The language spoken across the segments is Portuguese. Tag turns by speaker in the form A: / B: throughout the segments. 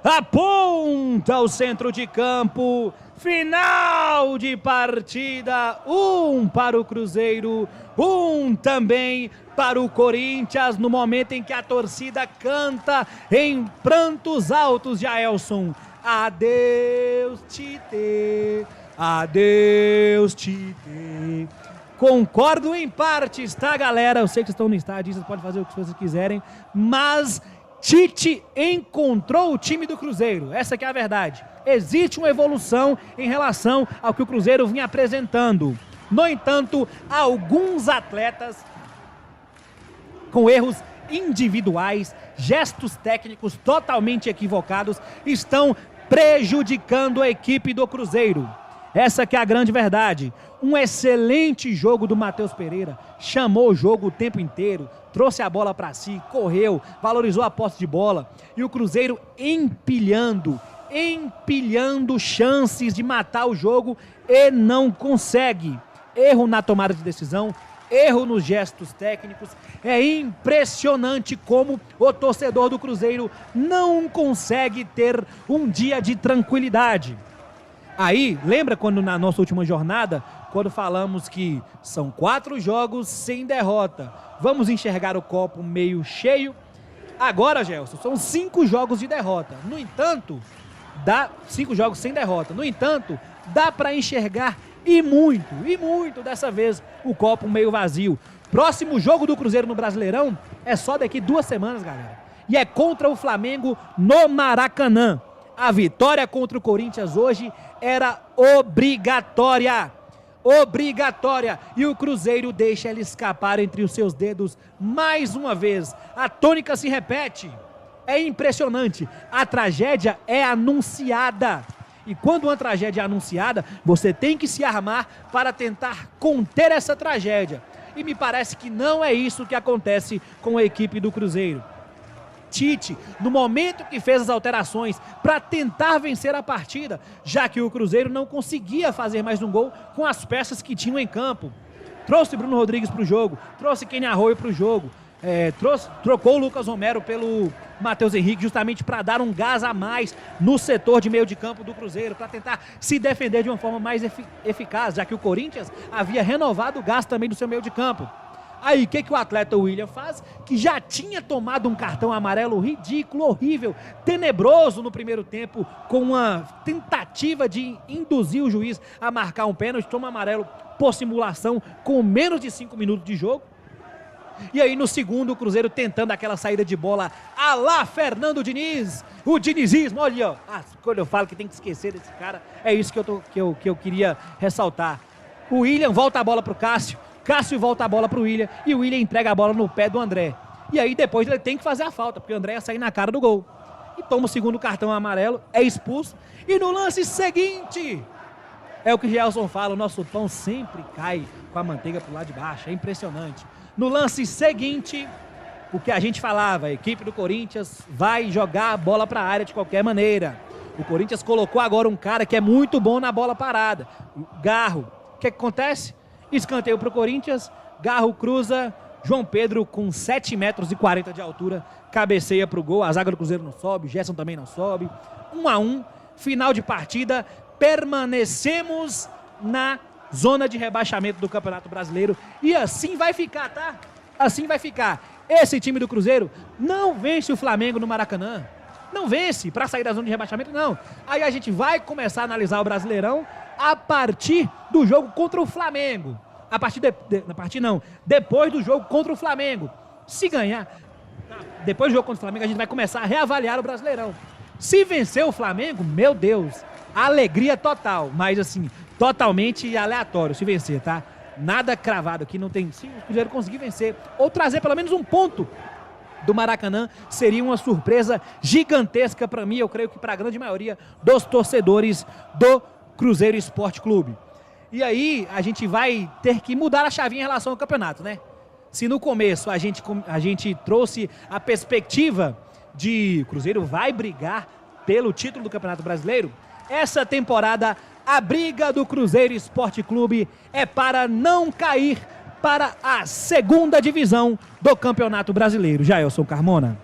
A: aponta o centro de campo, final de partida, 1 para o Cruzeiro, 1 também para o Corinthians, no momento em que a torcida canta em prantos altos de Aelson. Adeus, Tite, adeus, Tite. Concordo em partes, tá, galera? Eu sei que vocês estão no estádio, vocês podem fazer o que vocês quiserem, mas Tite encontrou o time do Cruzeiro, essa que é a verdade. Existe uma evolução em relação ao que o Cruzeiro vinha apresentando. No entanto, alguns atletas com erros individuais, gestos técnicos totalmente equivocados, estão prejudicando a equipe do Cruzeiro. Essa que é a grande verdade. Um excelente jogo do Matheus Pereira, chamou o jogo o tempo inteiro, trouxe a bola para si, correu, valorizou a posse de bola. E o Cruzeiro empilhando chances de matar o jogo e não consegue. Erro na tomada de decisão, erro nos gestos técnicos. É impressionante como o torcedor do Cruzeiro não consegue ter um dia de tranquilidade. Aí, lembra quando na nossa última jornada, quando falamos que são 4 jogos sem derrota, vamos enxergar o copo meio cheio? Agora, Gelson, são 5 jogos de derrota. No entanto, 5 jogos sem derrota. No entanto, dá para enxergar e muito dessa vez o copo meio vazio. Próximo jogo do Cruzeiro no Brasileirão é só daqui 2 semanas, galera. E é contra o Flamengo no Maracanã. A vitória contra o Corinthians hoje era obrigatória. E o Cruzeiro deixa ela escapar entre os seus dedos mais uma vez. A tônica se repete. É impressionante. A tragédia é anunciada. E quando uma tragédia é anunciada, você tem que se armar para tentar conter essa tragédia. E me parece que não é isso que acontece com a equipe do Cruzeiro. Tite, no momento que fez as alterações para tentar vencer a partida, já que o Cruzeiro não conseguia fazer mais um gol com as peças que tinham em campo. Trouxe Bruno Rodrigues para o jogo, trouxe Kenny Arroyo para o jogo, trocou o Lucas Romero pelo Matheus Henrique justamente para dar um gás a mais no setor de meio de campo do Cruzeiro, para tentar se defender de uma forma mais eficaz, já que o Corinthians havia renovado o gás também do seu meio de campo. Aí, o que o atleta William faz? Que já tinha tomado um cartão amarelo ridículo, horrível, tenebroso no primeiro tempo, com uma tentativa de induzir o juiz a marcar um pênalti, toma amarelo por simulação com menos de 5 minutos de jogo. E aí, no segundo, o Cruzeiro tentando aquela saída de bola à lá Fernando Diniz, o dinizismo, olha, ó. Quando eu falo que tem que esquecer desse cara, é isso que eu queria ressaltar. O William volta a bola pro Cássio volta a bola pro William e o William entrega a bola no pé do André. E aí depois ele tem que fazer a falta, porque o André ia sair na cara do gol. E toma o segundo cartão amarelo, é expulso. E no lance seguinte, é o que o Gelson fala, o nosso pão sempre cai com a manteiga pro lado de baixo, é impressionante. No lance seguinte, o que a gente falava, a equipe do Corinthians vai jogar a bola para a área de qualquer maneira. O Corinthians colocou agora um cara que é muito bom na bola parada, o Garro. O que acontece? Escanteio para o Corinthians, Garro cruza, João Pedro com 7,40 metros de altura, cabeceia para o gol, a zaga do Cruzeiro não sobe, o Gerson também não sobe. 1-1, final de partida, permanecemos na zona de rebaixamento do Campeonato Brasileiro e assim vai ficar, tá? Assim vai ficar. Esse time do Cruzeiro não vence o Flamengo no Maracanã, não vence para sair da zona de rebaixamento, não. Aí a gente vai começar a analisar o Brasileirão a partir do jogo contra o Flamengo. Depois do jogo contra o Flamengo. Se ganhar, depois do jogo contra o Flamengo, a gente vai começar a reavaliar o Brasileirão. Se vencer o Flamengo, meu Deus, alegria total, mas assim, totalmente aleatório se vencer, tá? Nada cravado aqui, não tem. Se o Cruzeiro conseguir vencer ou trazer pelo menos um ponto do Maracanã, seria uma surpresa gigantesca para mim, eu creio que para a grande maioria dos torcedores do Cruzeiro Esporte Clube. E aí a gente vai ter que mudar a chavinha em relação ao campeonato, né? Se no começo a gente trouxe a perspectiva de o Cruzeiro vai brigar pelo título do Campeonato Brasileiro, essa temporada a briga do Cruzeiro Esporte Clube é para não cair para a segunda divisão do Campeonato Brasileiro. Jailson Carmona.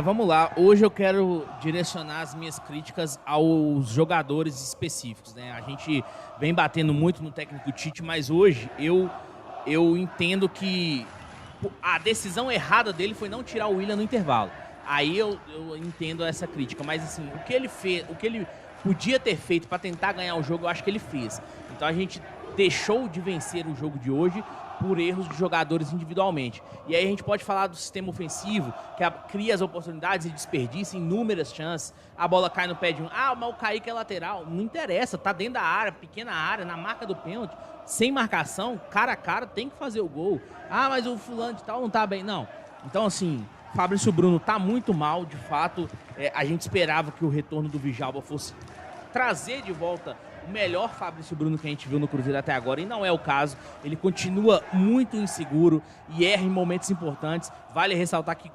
B: Vamos lá. Hoje eu quero direcionar as minhas críticas aos jogadores específicos, né? A gente vem batendo muito no técnico Tite, mas hoje eu entendo que a decisão errada dele foi não tirar o Willian no intervalo. Aí eu entendo essa crítica, mas assim, o que ele fez, o que ele podia ter feito para tentar ganhar o jogo, eu acho que ele fez. Então a gente deixou de vencer o jogo de hoje por erros de jogadores individualmente. E aí a gente pode falar do sistema ofensivo, que cria as oportunidades e desperdiça inúmeras chances. A bola cai no pé de um. Mas o Kaique é lateral. Não interessa, tá dentro da área, pequena área, na marca do pênalti, sem marcação, cara a cara, tem que fazer o gol. Mas o fulano de tal não tá bem. Não. Então, assim, Fabrício Bruno tá muito mal, de fato. A gente esperava que o retorno do Djalma fosse trazer de volta o melhor Fabrício Bruno que a gente viu no Cruzeiro até agora, e não é o caso. Ele continua muito inseguro e erra em momentos importantes. Vale ressaltar que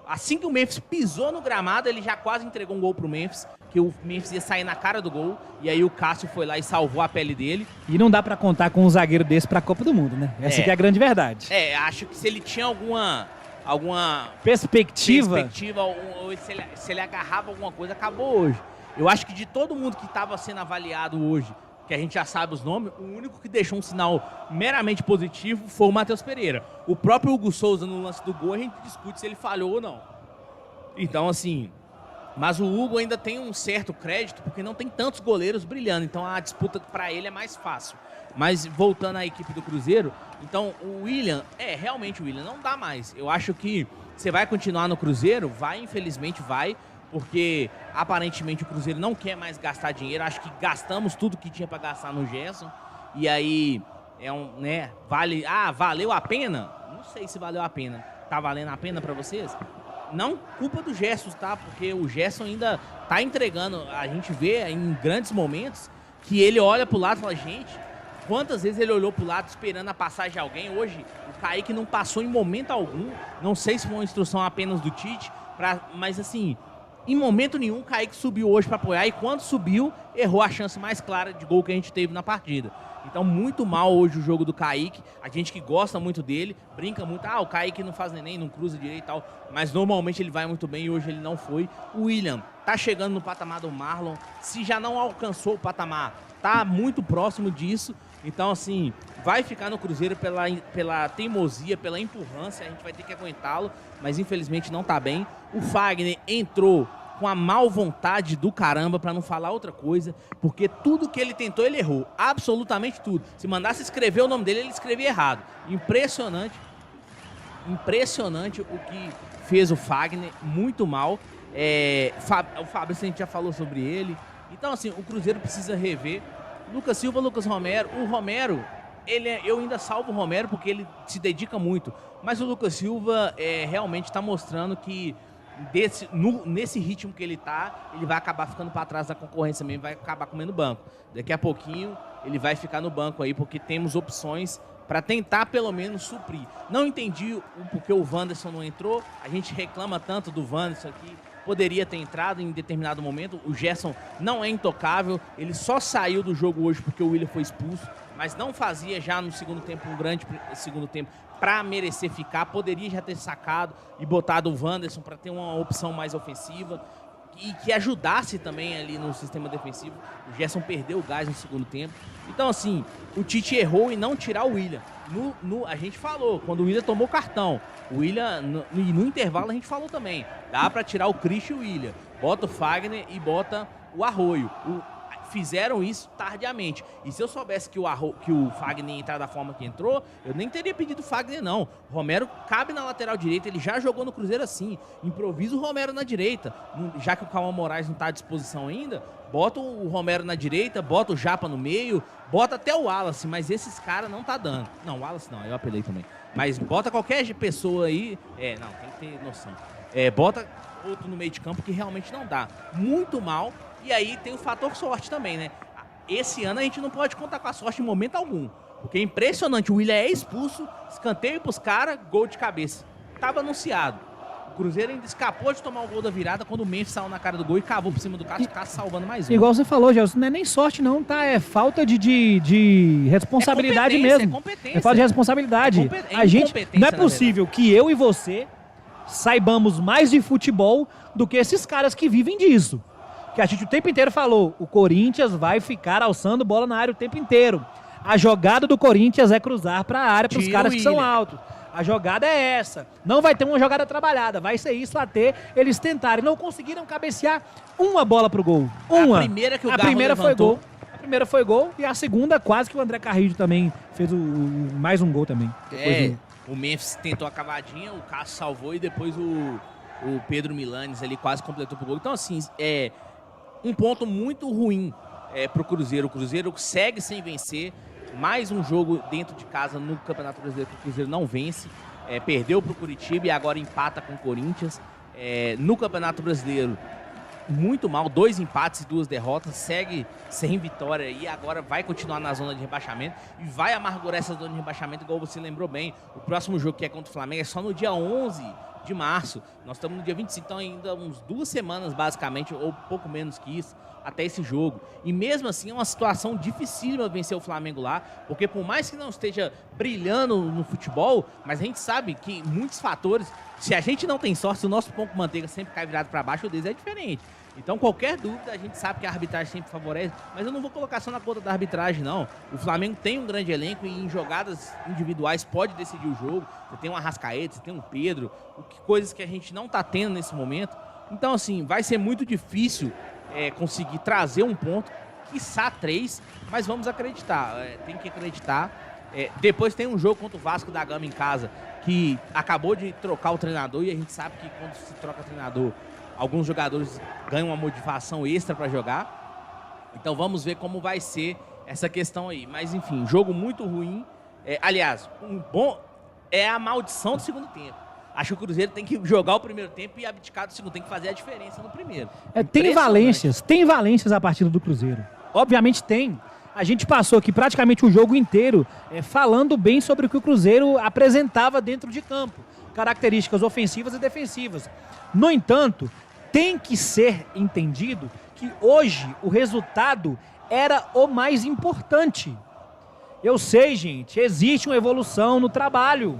B: assim que o Memphis pisou no gramado, ele já quase entregou um gol pro Memphis, que o Memphis ia sair na cara do gol, e aí o Cássio foi lá e salvou a pele dele.
A: E não dá pra contar com um zagueiro desse pra Copa do Mundo, né? Essa que é a grande verdade.
B: Acho que se ele tinha alguma
A: perspectiva
B: ou se ele agarrava alguma coisa, acabou hoje. Eu acho que de todo mundo que estava sendo avaliado hoje, que a gente já sabe os nomes, o único que deixou um sinal meramente positivo foi o Matheus Pereira. O próprio Hugo Souza, no lance do gol, a gente discute se ele falhou ou não. Então, assim, mas o Hugo ainda tem um certo crédito, porque não tem tantos goleiros brilhando, então a disputa para ele é mais fácil. Mas voltando à equipe do Cruzeiro, então o Willian, realmente o Willian não dá mais. Eu acho que você vai continuar no Cruzeiro, infelizmente vai, porque aparentemente o Cruzeiro não quer mais gastar dinheiro. Acho que gastamos tudo que tinha para gastar no Gerson. E aí, valeu a pena? Não sei se valeu a pena. Tá valendo a pena para vocês? Não culpa do Gerson, tá? Porque o Gerson ainda tá entregando. A gente vê em grandes momentos que ele olha pro lado e fala, gente, quantas vezes ele olhou pro lado esperando a passagem de alguém? Hoje, o Kaique não passou em momento algum. Não sei se foi uma instrução apenas do Tite, mas assim, em momento nenhum, o Kaique subiu hoje para apoiar, e quando subiu, errou a chance mais clara de gol que a gente teve na partida. Então, muito mal hoje o jogo do Kaique. A gente que gosta muito dele, brinca muito, o Kaique não faz neném, não cruza direito e tal, mas normalmente ele vai muito bem e hoje ele não foi. O Willian tá chegando no patamar do Marlon, se já não alcançou o patamar, tá muito próximo disso. Então, assim, vai ficar no Cruzeiro pela teimosia, pela empurrância, a gente vai ter que aguentá-lo, mas infelizmente não tá bem. O Fagner entrou com a mal vontade do caramba, pra não falar outra coisa, porque tudo que ele tentou, ele errou. Absolutamente tudo. Se mandasse escrever o nome dele, ele escrevia errado. Impressionante o que fez o Fagner, muito mal. O Fabrício, a gente já falou sobre ele. Então, assim, o Cruzeiro precisa rever. Lucas Silva, Lucas Romero. O Romero, eu ainda salvo o Romero porque ele se dedica muito. Mas o Lucas Silva realmente está mostrando que nesse ritmo que ele tá, ele vai acabar ficando para trás da concorrência mesmo, vai acabar comendo banco. Daqui a pouquinho ele vai ficar no banco aí, porque temos opções para tentar pelo menos suprir. Não entendi o porquê o Wanderson não entrou. A gente reclama tanto do Wanderson aqui. Poderia ter entrado em determinado momento. O Gerson não é intocável. Ele só saiu do jogo hoje porque o Willian foi expulso, mas não fazia já no segundo tempo um grande segundo tempo para merecer ficar. Poderia já ter sacado e botado o Wanderson para ter uma opção mais ofensiva e que ajudasse também ali no sistema defensivo. O Gerson perdeu o gás no segundo tempo. Então, assim, o Tite errou em não tirar o Willian. A gente falou, quando o Willian tomou cartão, o Willian, no intervalo a gente falou também, dá para tirar o Christian e o Willian. Bota o Fagner e bota o Arroio. Fizeram isso tardiamente. E se eu soubesse que o Fagner ia entrar da forma que entrou, eu nem teria pedido o Fagner, não. O Romero cabe na lateral direita, ele já jogou no Cruzeiro assim. Improvisa o Romero na direita. Já que o Calma Moraes não está à disposição ainda, bota o Romero na direita, bota o Japa no meio, bota até o Wallace, mas esses caras não tá dando. Não, o Wallace não, eu apelei também. Mas bota qualquer pessoa aí, não, tem que ter noção. Bota outro no meio de campo que realmente não dá. Muito mal. E aí tem o fator sorte também, né? Esse ano a gente não pode contar com a sorte em momento algum. Porque é impressionante, o Willian é expulso, escanteio pros caras, gol de cabeça. Tava anunciado. O Cruzeiro ainda escapou de tomar o gol da virada quando o Memphis saiu na cara do gol e cavou por cima do Cássio, salvando mais um.
A: Igual você falou, Gelson, não é nem sorte não, tá? É falta de responsabilidade mesmo.
B: É competência.
A: É falta de responsabilidade. A gente, não é possível que eu e você saibamos mais de futebol do que esses caras que vivem disso. Que a gente o tempo inteiro falou, o Corinthians vai ficar alçando bola na área o tempo inteiro. A jogada do Corinthians é cruzar para a área para os caras que são altos. A jogada é essa. Não vai ter uma jogada trabalhada. Vai ser isso até eles tentarem. Não conseguiram cabecear uma bola pro gol. Uma.
B: A primeira que o
A: A
B: Garro
A: primeira foi
B: levantou.
A: gol. A primeira foi gol. E a segunda, quase que o André Carrillo também fez mais um gol também.
B: O Memphis tentou a cavadinha, o Cássio salvou e depois o Pedro Milanes ali quase completou pro gol. Então, assim, é um ponto muito ruim pro Cruzeiro. O Cruzeiro segue sem vencer. Mais um jogo dentro de casa no Campeonato Brasileiro que o Cruzeiro não vence. Perdeu pro Curitiba e agora empata com o Corinthians. No Campeonato Brasileiro, muito mal. 2 empates e 2 derrotas. Segue sem vitória e agora vai continuar na zona de rebaixamento. E vai amargurar essa zona de rebaixamento, igual você lembrou bem. O próximo jogo, que é contra o Flamengo, é só no dia 11 de março. Nós estamos no dia 25, então ainda uns 2 semanas, basicamente, ou pouco menos que isso, até esse jogo. E mesmo assim é uma situação dificílima vencer o Flamengo lá, porque por mais que não esteja brilhando no futebol, mas a gente sabe que muitos fatores, se a gente não tem sorte, se o nosso ponto manteiga sempre cai virado para baixo, o deles é diferente. Então qualquer dúvida, a gente sabe que a arbitragem sempre favorece, mas eu não vou colocar só na conta da arbitragem, não. O Flamengo tem um grande elenco e em jogadas individuais pode decidir o jogo. Você tem um Arrascaeta, você tem um Pedro, coisas que a gente não tá tendo nesse momento. Então, assim, vai ser muito difícil conseguir trazer um ponto, quiçá 3, mas vamos acreditar, tem que acreditar. Depois tem um jogo contra o Vasco da Gama em casa, que acabou de trocar o treinador, e a gente sabe que quando se troca treinador, alguns jogadores ganham uma motivação extra para jogar. Então vamos ver como vai ser essa questão aí. Mas enfim, jogo muito ruim. Aliás, é a maldição do segundo tempo. Acho que o Cruzeiro tem que jogar o primeiro tempo e abdicar do segundo, tem que fazer a diferença no primeiro.
A: Tem valências a partida do Cruzeiro. Obviamente tem. A gente passou aqui praticamente o jogo inteiro falando bem sobre o que o Cruzeiro apresentava dentro de campo. Características ofensivas e defensivas. No entanto, tem que ser entendido que hoje o resultado era o mais importante. Eu sei, gente, existe uma evolução no trabalho.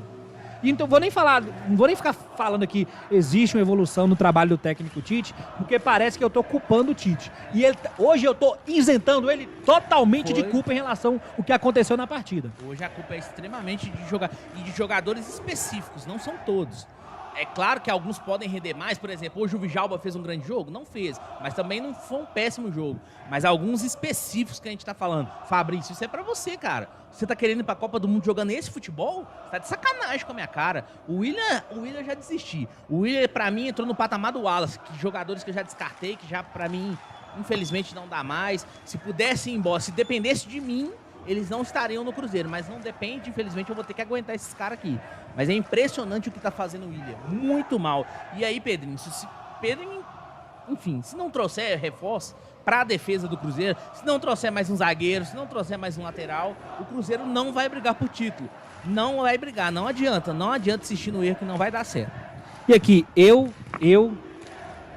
A: Então não vou nem ficar falando aqui, existe uma evolução no trabalho do técnico Tite, porque parece que eu estou culpando o Tite. E hoje eu estou isentando ele totalmente de culpa em relação ao que aconteceu na partida.
B: Hoje a culpa é extremamente de jogadores específicos, não são todos. É claro que alguns podem render mais, por exemplo, hoje o Djalma fez um grande jogo? Não fez, mas também não foi um péssimo jogo. Mas alguns específicos que a gente tá falando. Fabrício, isso é pra você, cara. Você tá querendo ir pra Copa do Mundo jogando esse futebol? Você tá de sacanagem com a minha cara. O William eu já desisti. O William, pra mim, entrou no patamar do Wallace, que jogadores que eu já descartei, que já, pra mim, infelizmente não dá mais. Se pudesse ir embora, se dependesse de mim, eles não estariam no Cruzeiro, mas não depende, infelizmente eu vou ter que aguentar esses caras aqui. Mas é impressionante o que tá fazendo o William, muito mal. E aí, Pedrinho, enfim, se não trouxer reforço para a defesa do Cruzeiro, se não trouxer mais um zagueiro, se não trouxer mais um lateral, o Cruzeiro não vai brigar por título. Não vai brigar, não adianta insistir no erro que não vai dar certo.
A: E aqui,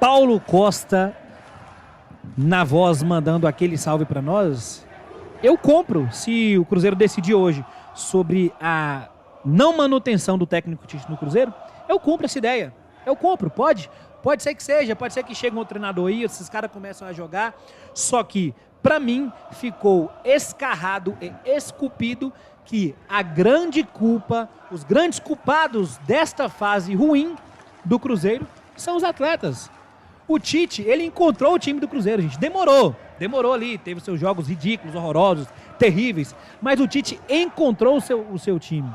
A: Paulo Costa, na voz mandando aquele salve para nós. Eu compro, se o Cruzeiro decidir hoje sobre a não manutenção do técnico Tite no Cruzeiro, eu compro essa ideia. Eu compro, pode ser que seja, pode ser que chegue um treinador aí, esses caras começam a jogar, só que, pra mim, ficou escarrado e esculpido que a grande culpa, os grandes culpados desta fase ruim do Cruzeiro são os atletas. O Tite, ele encontrou o time do Cruzeiro, gente. Demorou ali, teve seus jogos ridículos, horrorosos, terríveis, mas o Tite encontrou o seu time.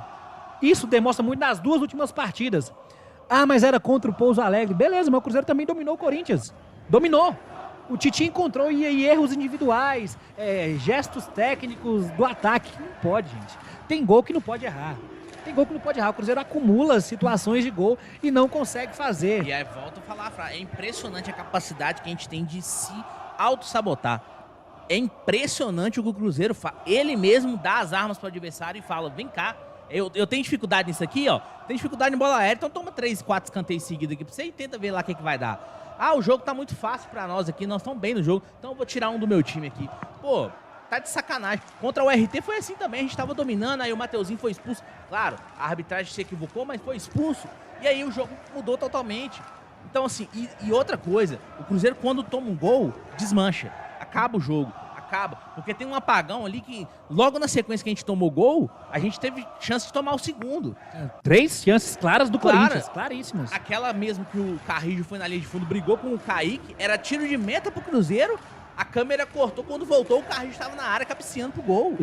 A: Isso demonstra muito nas 2 últimas partidas. Ah, mas era contra o Pouso Alegre. Beleza, mas o Cruzeiro também dominou o Corinthians. Dominou. O Tite encontrou e erros individuais, gestos técnicos do ataque. Não pode, gente. Tem gol que não pode errar. O Cruzeiro acumula situações de gol e não consegue fazer.
B: E aí, volto a falar, é impressionante a capacidade que a gente tem de se auto-sabotar. É impressionante o que o Cruzeiro faz. Ele mesmo dá as armas para o adversário e fala, vem cá, eu tenho dificuldade nisso aqui, ó. Tenho dificuldade em bola aérea, então toma 3, 4 escanteios seguidos aqui pra você e tenta ver lá o que vai dar. Ah, o jogo tá muito fácil pra nós aqui, nós estamos bem no jogo, então eu vou tirar um do meu time aqui. Pô, tá de sacanagem. Contra o RT foi assim também, a gente tava dominando, aí o Mateuzinho foi expulso. Claro, a arbitragem se equivocou, mas foi expulso. E aí o jogo mudou totalmente. Então, assim, e outra coisa, o Cruzeiro, quando toma um gol, desmancha. Acaba o jogo. Acaba. Porque tem um apagão ali que, logo na sequência que a gente tomou gol, a gente teve chance de tomar o segundo.
A: 3 chances claras do Corinthians, claríssimas.
B: Aquela mesmo que o Carrijo foi na linha de fundo, brigou com o Kaique, era tiro de meta pro Cruzeiro. A câmera cortou, quando voltou, o Carrijo estava na área cabeceando pro gol.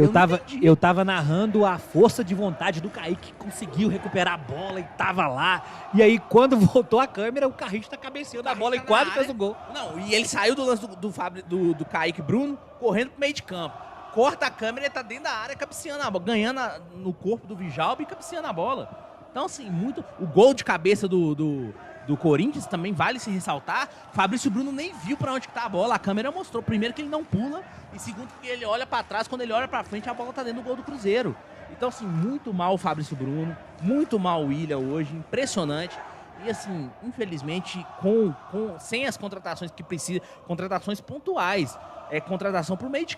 A: Eu tava narrando a força de vontade do Kaique, que conseguiu recuperar a bola e tava lá. E aí, quando voltou a câmera, o Carrijo tá cabeceando a bola e quase fez o gol.
B: Não, e ele saiu do lance do Kaique Bruno, correndo pro meio de campo. Corta a câmera e tá dentro da área cabeceando a bola, ganhando no corpo do Vijalba e cabeceando a bola. Então, assim, o gol de cabeça do Corinthians também vale se ressaltar. Fabrício Bruno nem viu pra onde que tá a bola. A câmera mostrou, primeiro, que ele não pula, e segundo, que ele olha pra trás. Quando ele olha pra frente, a bola tá dentro do gol do Cruzeiro. Então, assim, muito mal o Fabrício Bruno, muito mal o William hoje, impressionante. E, assim, infelizmente, sem as contratações que precisa, contratações pontuais. É contratação pro meio de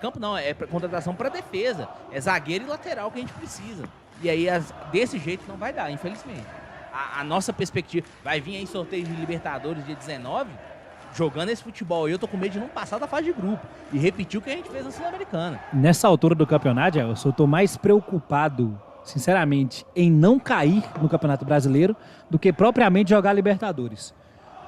B: campo, não, é contratação pra defesa. É zagueiro e lateral que a gente precisa. E aí, desse jeito, não vai dar, infelizmente. A nossa perspectiva vai vir aí sorteio de Libertadores dia 19, jogando esse futebol. E eu tô com medo de não passar da fase de grupo e repetir o que a gente fez na Sul-Americana.
A: Nessa altura do campeonato, eu tô mais preocupado, sinceramente, em não cair no Campeonato Brasileiro do que propriamente jogar Libertadores.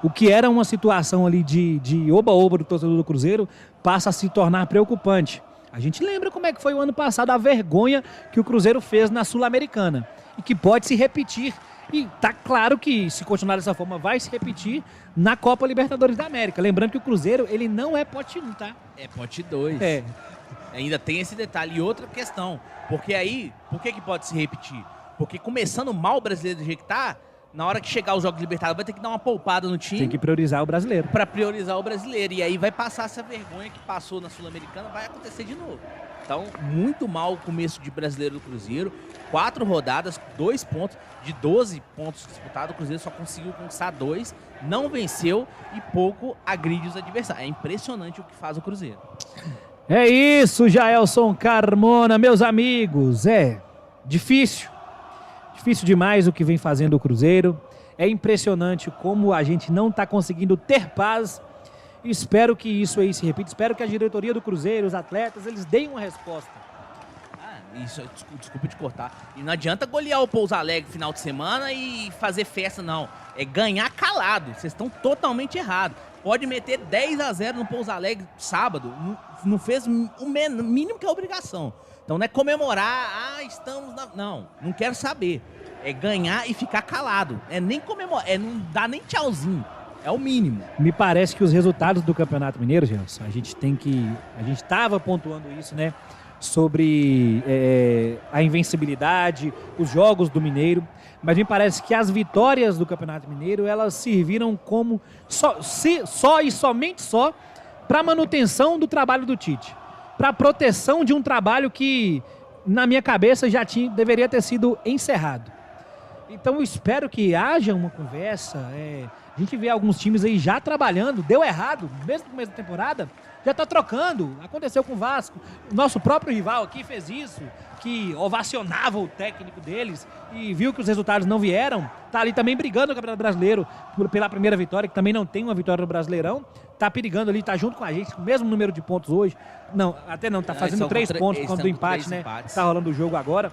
A: O que era uma situação ali de oba-oba do torcedor do Cruzeiro passa a se tornar preocupante. A gente lembra como é que foi o ano passado, a vergonha que o Cruzeiro fez na Sul-Americana e que pode se repetir. E tá claro que, se continuar dessa forma, vai se repetir na Copa Libertadores da América. Lembrando que o Cruzeiro, ele não é pote 1, tá?
B: É pote 2.
A: É.
B: Ainda tem esse detalhe. E outra questão, porque aí, por que pode se repetir? Porque começando mal o brasileiro do jeito que tá, na hora que chegar os Jogos Libertadores, vai ter que dar uma poupada no time.
A: Tem que priorizar o brasileiro.
B: Pra priorizar o brasileiro. E aí vai passar essa vergonha que passou na Sul-Americana, vai acontecer de novo. Então, muito mal o começo de brasileiro do Cruzeiro. 4 rodadas, 2 pontos. De 12 pontos disputados, o Cruzeiro só conseguiu conquistar 2, não venceu e pouco agride os adversários. É impressionante o que faz o Cruzeiro.
A: É isso, Jaelson Carmona, meus amigos. É difícil. Difícil demais o que vem fazendo o Cruzeiro. É impressionante como a gente não está conseguindo ter paz. Espero que isso aí se repita. Espero que a diretoria do Cruzeiro, os atletas, eles deem uma resposta.
B: Isso, desculpa te cortar. E não adianta golear o Pouso Alegre final de semana e fazer festa, não. É ganhar calado. Vocês estão totalmente errados. Pode meter 10-0 no Pouso Alegre sábado. Não fez o mínimo que é obrigação. Então não é comemorar, estamos na... Não quero saber. É ganhar e ficar calado. É nem comemorar, não dá nem tchauzinho. É o mínimo.
A: Me parece que os resultados do Campeonato Mineiro, Gelson, a gente estava pontuando isso, né? Sobre a invencibilidade, os jogos do Mineiro, mas me parece que as vitórias do Campeonato Mineiro, elas serviram como somente para manutenção do trabalho do Tite, para proteção de um trabalho que, na minha cabeça, deveria ter sido encerrado. Então eu espero que haja uma conversa. A gente vê alguns times aí já trabalhando, deu errado, mesmo no começo da temporada, já tá trocando. Aconteceu com o Vasco. O nosso próprio rival aqui fez isso, que ovacionava o técnico deles e viu que os resultados não vieram. Tá ali também brigando no Campeonato Brasileiro pela primeira vitória, que também não tem uma vitória no Brasileirão. Tá perigando ali, tá junto com a gente, com o mesmo número de pontos hoje. Tá fazendo 3 pontos por conta do empate, né? Tá rolando o jogo agora.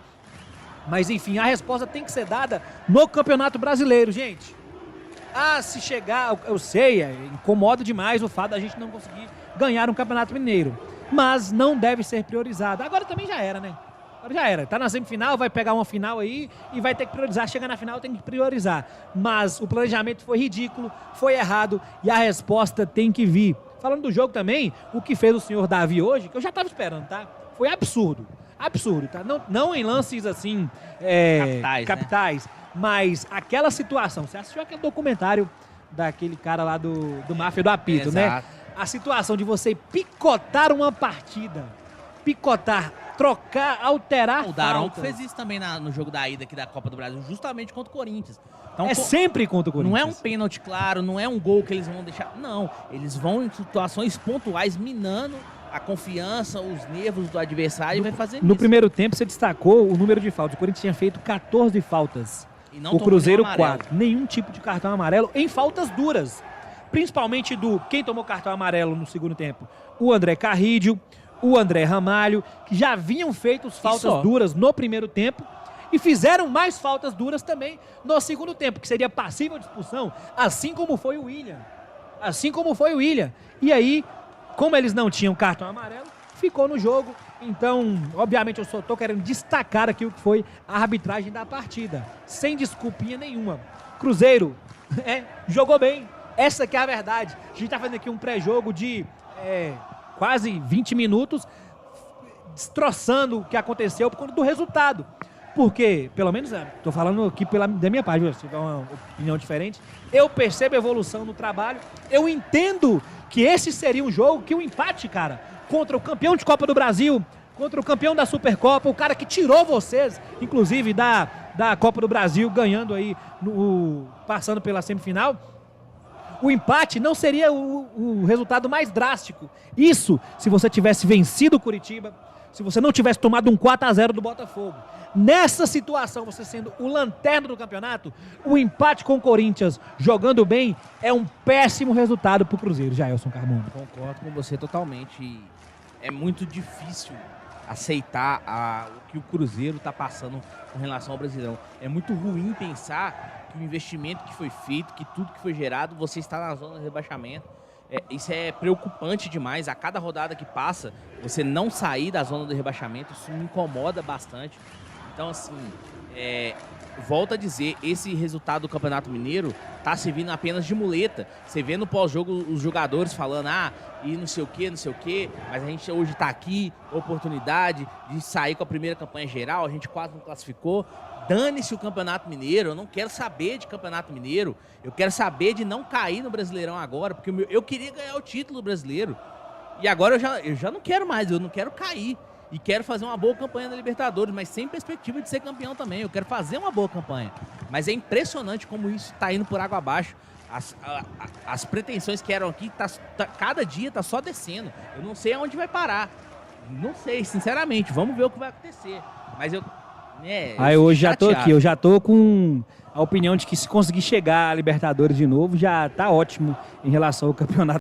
A: Mas enfim, a resposta tem que ser dada no Campeonato Brasileiro, gente. Se chegar, eu sei, incomoda demais o fato da gente não conseguir ganhar um Campeonato Mineiro. Mas não deve ser priorizado. Agora também já era, né? Agora já era. Tá na semifinal, vai pegar uma final aí e vai ter que priorizar. Chega na final, tem que priorizar. Mas o planejamento foi ridículo, foi errado e a resposta tem que vir. Falando do jogo também, o que fez o senhor Davi hoje, que eu já tava esperando, tá? Foi absurdo. Absurdo, tá? Não em lances assim, capitais, né? Mas aquela situação, você assistiu aquele documentário daquele cara lá do Máfia do Apito, né? A situação de você picotar uma partida, trocar, alterar
B: o Daronco fez isso também no jogo da ida aqui da Copa do Brasil, justamente contra o Corinthians. Então,
A: sempre contra o Corinthians.
B: Não é um pênalti claro, não é um gol que eles vão deixar. Não, eles vão em situações pontuais, minando a confiança, os nervos do adversário e vai fazer isso.
A: No primeiro tempo, você destacou o número de faltas. O Corinthians tinha feito 14 faltas.
B: E não
A: o
B: tomou
A: Cruzeiro
B: nenhum amarelo.
A: 4. Nenhum tipo de cartão amarelo em faltas duras. Principalmente do quem tomou cartão amarelo no segundo tempo. O André Carrídio, o André Ramalho, que já haviam feito faltas duras no primeiro tempo e fizeram mais faltas duras também no segundo tempo, que seria passível de expulsão, assim como foi o William. E aí, como eles não tinham cartão amarelo, ficou no jogo. Então, obviamente, eu só tô querendo destacar aqui o que foi a arbitragem da partida. Sem desculpinha nenhuma. Cruzeiro jogou bem. Essa que é a verdade. A gente tá fazendo aqui um pré-jogo de quase 20 minutos, destroçando o que aconteceu por conta do resultado. Porque, pelo menos, tô falando aqui da minha parte, se tiver uma opinião diferente, eu percebo evolução no trabalho, eu entendo que esse seria um jogo que o empate, cara, contra o campeão de Copa do Brasil, contra o campeão da Supercopa, o cara que tirou vocês, inclusive, da Copa do Brasil, ganhando aí, passando pela semifinal, o empate não seria o resultado mais drástico. Isso, se você tivesse vencido o Curitiba, se você não tivesse tomado um 4-0 do Botafogo. Nessa situação, você sendo o lanterna do campeonato, o empate com o Corinthians jogando bem é um péssimo resultado pro Cruzeiro, Jailson Carmona.
B: Concordo com você totalmente. É muito difícil aceitar o que o Cruzeiro está passando com relação ao Brasileirão. É muito ruim pensar que o investimento que foi feito, que tudo que foi gerado, você está na zona de rebaixamento. Isso é preocupante demais. A cada rodada que passa, você não sair da zona do rebaixamento, isso me incomoda bastante. Então, assim, volto a dizer, esse resultado do Campeonato Mineiro tá servindo apenas de muleta. Você vê no pós-jogo os jogadores falando, e não sei o quê, mas a gente hoje tá aqui, oportunidade de sair com a primeira campanha geral, a gente quase não classificou. Dane-se o Campeonato Mineiro, eu não quero saber de Campeonato Mineiro, eu quero saber de não cair no Brasileirão agora, porque eu queria ganhar o título brasileiro. E agora eu já não quero mais, eu não quero cair. E quero fazer uma boa campanha na Libertadores, mas sem perspectiva de ser campeão também. Eu quero fazer uma boa campanha. Mas é impressionante como isso está indo por água abaixo. As pretensões que eram aqui, cada dia está só descendo. Eu não sei aonde vai parar. Não sei, sinceramente. Vamos ver o que vai acontecer. Mas eu
A: hoje já tô aqui, eu já tô com a opinião de que se conseguir chegar à Libertadores de novo, já tá ótimo em relação ao campeonato.